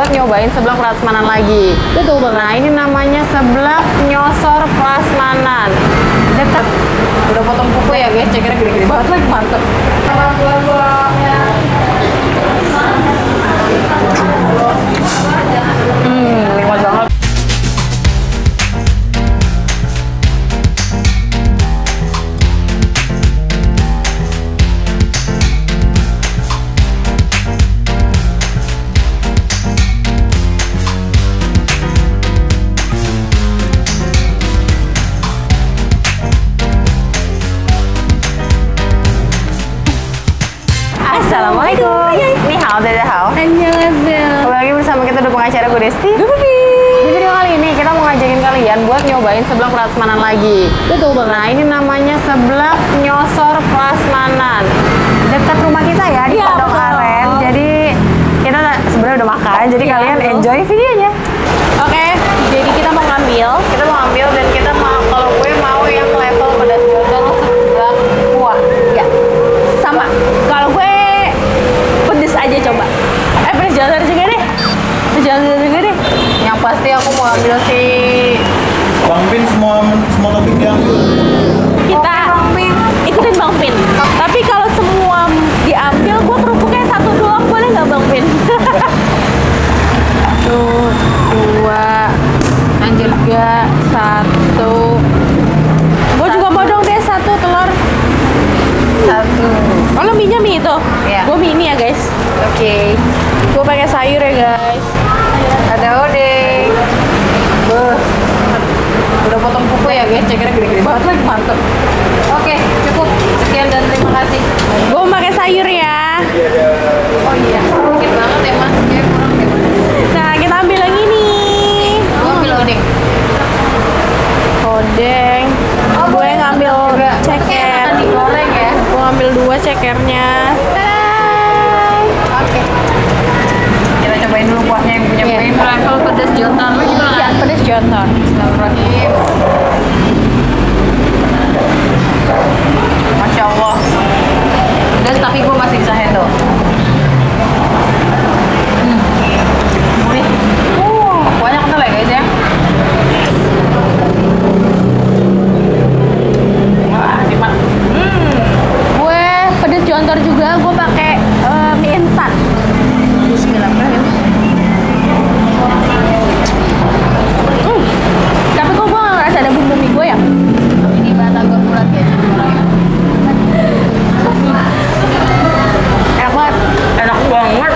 Nyobain seblak prasmanan lagi. Betul banget. Nah, ini namanya seblak nyosor prasmanan. Dekat. Udah potong kuku ya guys, cekernya gede-gede banget lagi, mantep. Nikmat banget. Assalamualaikum. Ni hao, dadah hao. Annyeonghaseyo. Kembali lagi bersama kita di pengacara gue Desti. Gue Pipi. Di video kali ini kita mau ngajakin kalian buat nyobain seblak prasmanan lagi. Betul banget. Nah, ini namanya seblak nyosor prasmanan. Dekat rumah kita ya di Iya, Pondok betul. Aren. Jadi kita sebenarnya udah makan. Jadi Iya, kalian betul. enjoy videonya. Oke, jadi kita mau ngambil. Kita mau ambil dan kita mau, kalau gue mau yang level pedas dodol seblak kuah. Ya, sama. Kalau gue pedes aja coba. Pedes jalan juga deh. Pedes jalan juga deh. Yang pasti aku mau ambil si Bang Pin semua topik diambil. Kita ikutin Bang Pin. Tapi kalau semua diambil, gue kerupuknya satu doang, boleh nggak Bang Pin? Tuh, 2, anjir ga 1, Gue juga mau dong deh satu telur. 1. Oh, lo mie-nya mie itu? Iya. Gue mie ini ya guys. Oke. Gue pakai sayur ya guys. Ada odeng. Beuh. Udah potong kuku ya guys, cekernya gede-gede banget lagi, mantep. Oke, cukup. Sekian dan terima kasih. Gue pakai sayur ya. Oh iya, dikit banget ya mas. Kayak kurang deh. Nah, kita ambil yang ini. Gue ambil odeng. Odeng. Gue ngambil Juga. ceker. Akan digoreng ya. Gue ambil 2 cekernya. Oke. Kita cobain dulu kuahnya yang punya Iya. gue. Level pedas jontan. Lu juga Ya, pedes jontor. Bismillahirrahmanirrahim. Masya Allah. Pedas tapi gue masih bisa handle. Gurih. Kuahnya kental ya guys ya. Wah, simak. Gue pedes jontor juga. Gue pakai mie instan. Bismillahirrahmanirrahim. Tapi kok gue nggak ngerasa ada bumbu mie gue ya? Ini batagor bulat ya. Enak banget. Enak banget.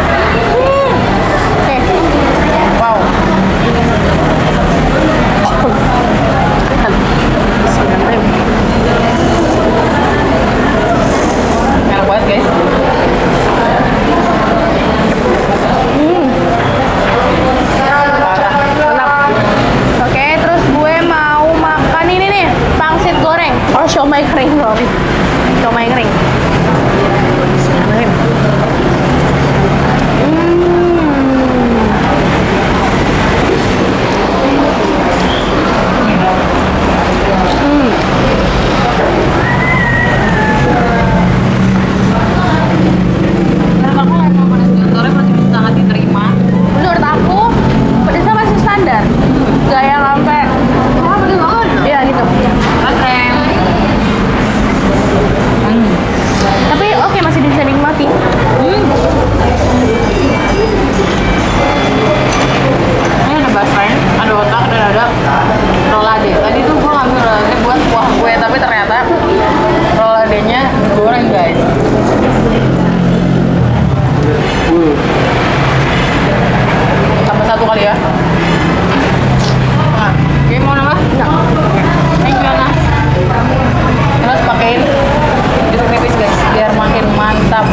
Oke. Wow. Bismillahirrahmanirrahim. Enak banget guys. Parah. Enak. Oke, terus gue mau makan ini nih, pangsit goreng. Oh, siomay kering loh. Siomay kering. Bismillahirrahmanirrahim. Menurut aku level pedas jontornya masih bisa sangat diterima. Menurut aku, pedesnya masih standar. Gak yang sampai Pedas banget. ya gitu. Keren. Tapi oke, masih bisa dinikmati. Ini ada basreng, ada otak, dan ada rolade. Tadi tuh gue ngambil rolade buat kuah gue, tapi ternyata roladenya goreng guys. Tambah 1 kali ya. Nah, ini mau nambah? Enggak. Ini gimana? Terus pakein jeruk nipis guys, biar makin mantap.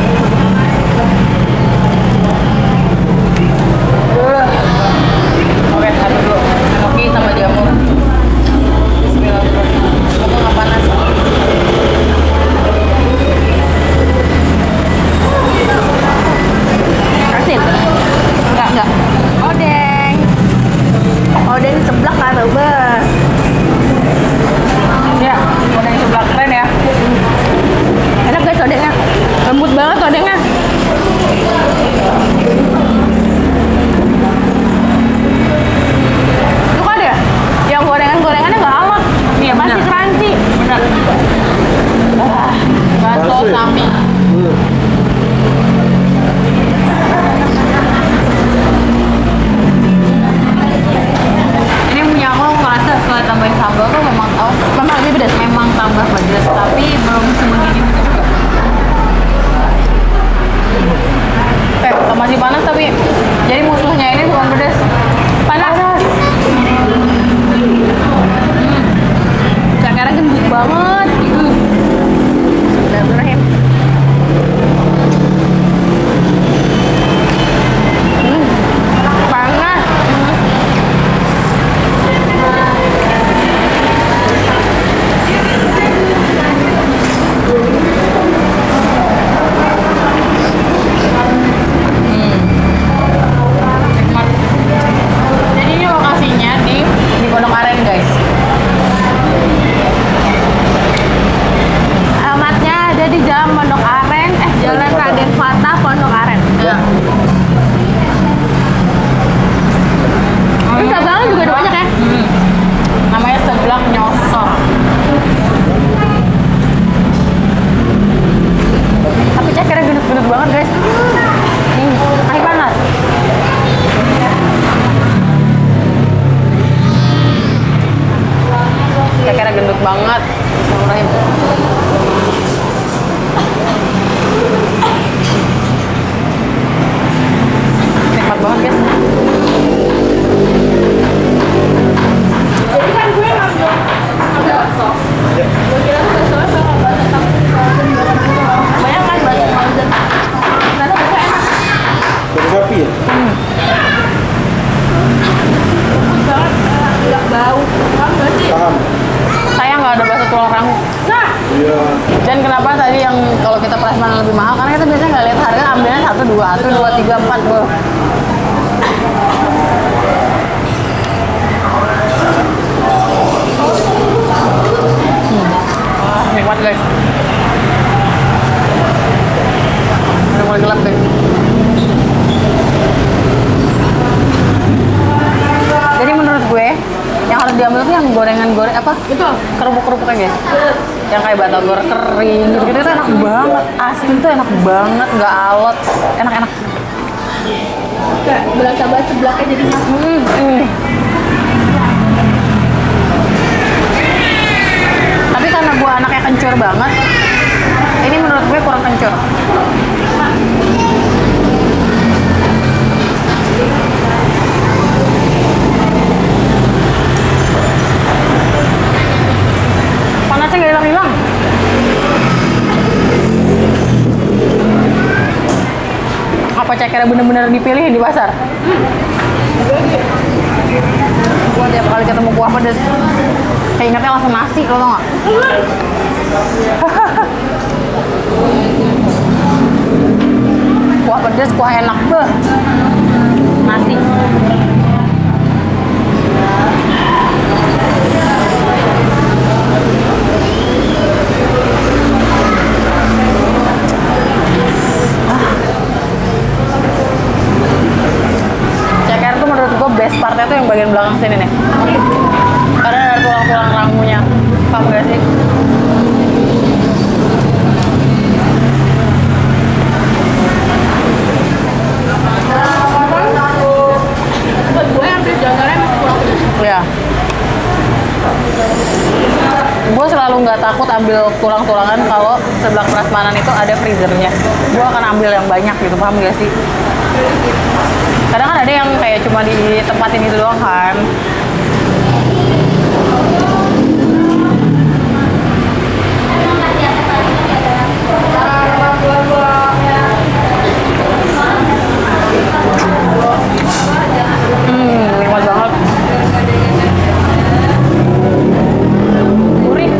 Oke, satu dulu. Enoki sama jamur. Bismillahirrahmanirrahim. Kamu nggak panas? Asin? Enggak. Odeng. Odeng seblak kan, Bang. Ya, udah yang sebelah keren ya. Enak guys odengnya. Lembut banget odengnya. guys. Panas. Cekernya gendut banget. Bismillahirrahmanirrahim. Panas. Nikmat. Jadi ini lokasinya di Pondok Aren guys. Alamatnya ada di Jalan Pondok Aren, Jalan Raden Fata, Pondok Aren. Ya. Ini cabangnya juga ada banyak ya? Namanya seblak nyosor. Tapi cekernya gendut-gendut banget guys. Masih panas. Cekernya gendut banget. Bismillahirrahmanirrahim. Nikmat banget guys. Jadi kan gue ngambil bakso. Gue kira tuh baksonya bakal banyak tapi banyak kan banyak banget. Ternyata bakso enak. Dari sapi ya? Bagus banget, nggak bau. Paham nggak sih? Paham. Saya nggak ada bakso tulang rangu. Nah, Iya. Dan kenapa tadi yang kalau kita prasmanan lebih mahal? Karena kita biasanya nggak lihat harga, ambilnya 1, 2, 3, 4 bro. Nikmat guys. Udah mulai gelap guys. Jadi menurut gue yang harus diambil tuh yang gorengan-goreng apa? Itu kerupuk-kerupuknya guys. Yang kayak batagor kering gitu-gitu itu enak banget. Asli itu enak banget, nggak alot. Enak-enak. kayak berasa banget seblaknya jadi mas. Tapi karena gue anaknya kencur banget, ini menurut gue kurang kencur. Panasnya nggak hilang-hilang. Apa cekernya bener-bener dipilih di pasar? Gue tiap kali ketemu kuah pedes, kayak ingetnya langsung nasi, lo tau gak? Kuah pedes, kuah enak beh. Nasi. Ceker tuh menurut gue best partnya tuh yang bagian belakang sini nih. Karena ada tulang-tulang rangunya. Paham gak sih? Buat gue hampir jalannya masih kurang pedas. Ya. Gue selalu nggak takut ambil tulang-tulangan kalau sebelah prasmanan itu ada freezernya. Gue akan ambil yang banyak gitu, paham gak sih? Kadang kan ada yang kayak cuma di tempatin itu doang kan. Nikmat banget. Gurih.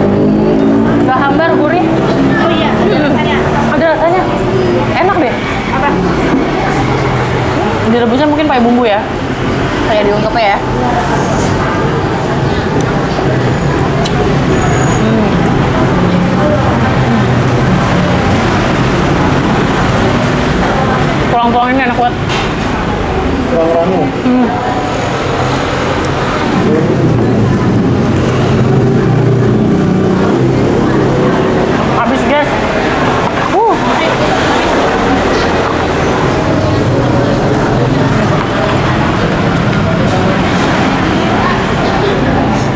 Gak hambar, gurih. Oh iya, rasanya. Ada rasanya. Enak deh. Apa? Direbusnya mungkin pakai bumbu ya. Kayak diungkepnya ya. Tulang-tulang ini enak banget. Tulang rangu. Habis guys.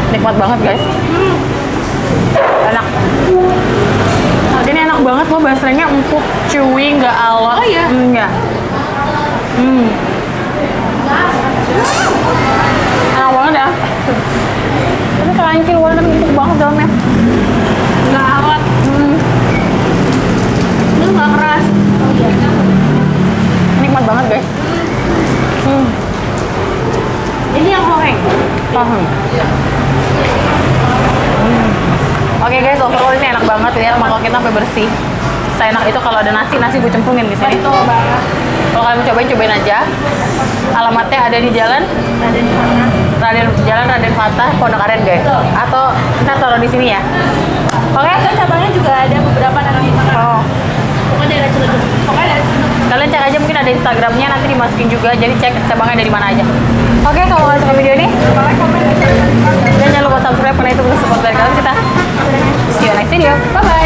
Nikmat banget guys. Enak. Ini enak banget loh, basrengnya empuk, chewy, nggak alot. Oh iya? Enggak. pahing. Pahing. Oke guys, overall ini enak banget ya. Mangkok kita sampai bersih. Seenak itu kalau ada nasi gue cemplungin di sini. Betul banget. Kalau kalian mau cobain aja. Alamatnya ada di jalan Raden Fatah, Pondok Aren guys. Atau ntar taruh di sini ya. Oke? Kan cabangnya juga ada beberapa nanti. Oh. Pokoknya daerah Ciledug. Kalian cek aja, mungkin ada Instagramnya, nanti dimasukin juga. Jadi cek cabangnya dari mana aja. Oke, kalau kalian suka video ini, like, komen, dan jangan lupa subscribe karena itu untuk support dari kalian kita. See you next video. Bye bye.